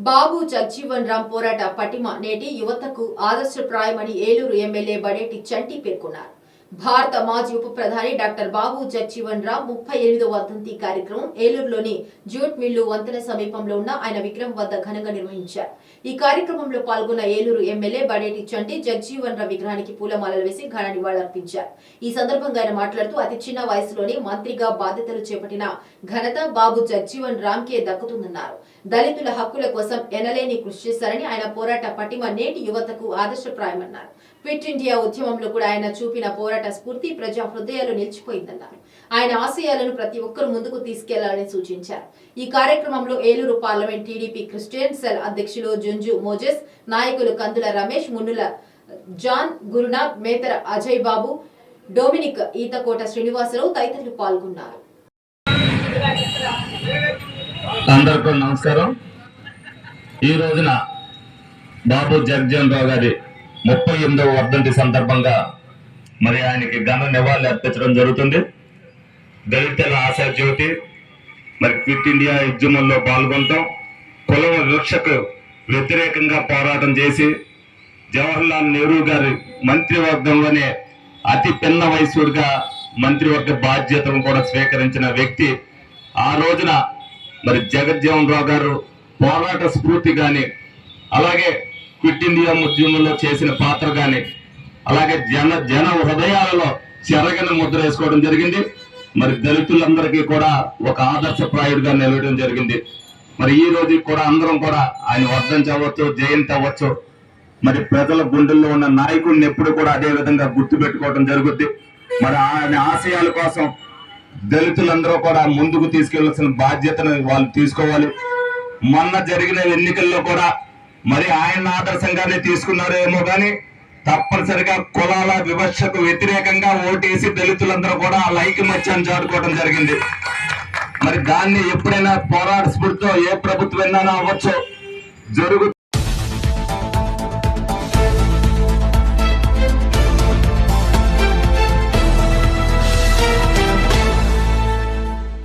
బాబు జగ్జీవన్ రామ్ పోరాట పటిమ నేటి యువతకు ఆదర్శప్రాయమని ఏలూరు ఎమ్మెల్యే బడేటి చంటి పేర్కొన్నారు. భారత మాజీ ఉప ప్రధాని డాక్టర్ బాబు జగ్జీవన్ రామ్ 38వ వర్ధంతి కార్యక్రమం ఏలూరులోని జూట్ మిల్లు వంతెన సమీపంలో ఉన్న ఆయన విగ్రహం వద్ద ఘనంగా నిర్వహించారు. ఈ కార్యక్రమంలో పాల్గొన్న ఏలూరు ఎమ్మెల్యే బడేటి చంటి జగ్జీవన్ రామ్ విగ్రహానికి పూలమాలలు వేసి ఘన నివాళులర్పించారు. ఈ సందర్భంగా ఆయన మాట్లాడుతూ అతి చిన్న వయసులోనే మంత్రిగా బాధ్యతలు చేపట్టిన ఘనత బాబు జగ్జీవన్ రామ్ కే దక్కుతుందన్నారు. దళితుల హక్కుల కోసం ఎనలేని కృషి చేశారని, ఆయన పోరాట పటిమ నేటి యువతకు ఆదర్శప్రాయమన్నారు. క్విట్ ఇండియా ఉద్యమంలో కూడా ఆయన చూపిన పోరాట స్ఫూర్తి ప్రజా హృదయాలు నిలిచిపోయిందన్నారు. ఆయన ఆశయాలను ప్రతి ఒక్కరూ ముందుకు తీసుకెళ్లాలని సూచించారు. ఈ కార్యక్రమంలో Eluru parliament TDP Christian cell అధ్యక్షులు జుంజు మోజెస్, నాయకులు కందుల రమేష్, మున్నుల జాన్, గురునాథ్, మేతర అజయ్ బాబు, డొమినిక్, ఈతకోట శ్రీనివాసరావు తదితరులు పాల్గొన్నారు. అందరికీ నమస్కారం. ఈ రోజున బాబు జగ్జీవన్ రామ్ గారి 38వ వర్ధంతి సందర్భంగా మరి ఆయనకి ఘన నివాళులు అర్పించడం జరుగుతుంది. దళితుల ఆశా జ్యోతి మరి క్విట్ ఇండియా ఉద్యమంలో పాల్గొనడం, కుల వివక్షకు వ్యతిరేకంగా పోరాటం చేసి జవహర్లాల్ నెహ్రూ గారి మంత్రివర్గంలోనే అతి పిన్న వయసుడిగా మంత్రివర్గ బాధ్యతను కూడా స్వీకరించిన వ్యక్తి. ఆ రోజున మరి జగజ్జీవన్ రామ్ గారు పోరాట స్ఫూర్తి గాని, అలాగే క్విట్ ఇండియా ఉద్యమంలో చేసిన పాత్ర గాని, అలాగే జన హృదయాలలో చెరగని ముద్ర వేసుకోవడం జరిగింది. మరి దళితులందరికీ కూడా ఒక ఆదర్శప్రాయుడిగా నిలవడం జరిగింది. మరి ఈ రోజు కూడా అందరం కూడా ఆయన వర్ధంతి అవ్వచ్చు, జయంతి అవ్వచ్చు, మరి ప్రజల గుండెల్లో ఉన్న నాయకుడిని ఎప్పుడు కూడా అదే విధంగా గుర్తు పెట్టుకోవడం జరుగుద్ది. మరి ఆయన ఆశయాల కోసం దళితులందరూ కూడా ముందుకు తీసుకెళ్లాల్సిన బాధ్యతను వాళ్ళు తీసుకోవాలి. మొన్న జరిగిన ఎన్నికల్లో కూడా మరి ఆయన ఆదర్శంగానే తీసుకున్నారేమో కానీ తప్పనిసరిగా కులాల వివక్షకు వ్యతిరేకంగా ఓటేసి దళితులందరూ కూడా ఆ ఐకమత్యాన్ని చాటుకోవడం జరిగింది. మరి దాన్ని ఎప్పుడైనా పోరాట స్ఫూర్తితో ఏ ప్రభుత్వం అవ్వచ్చు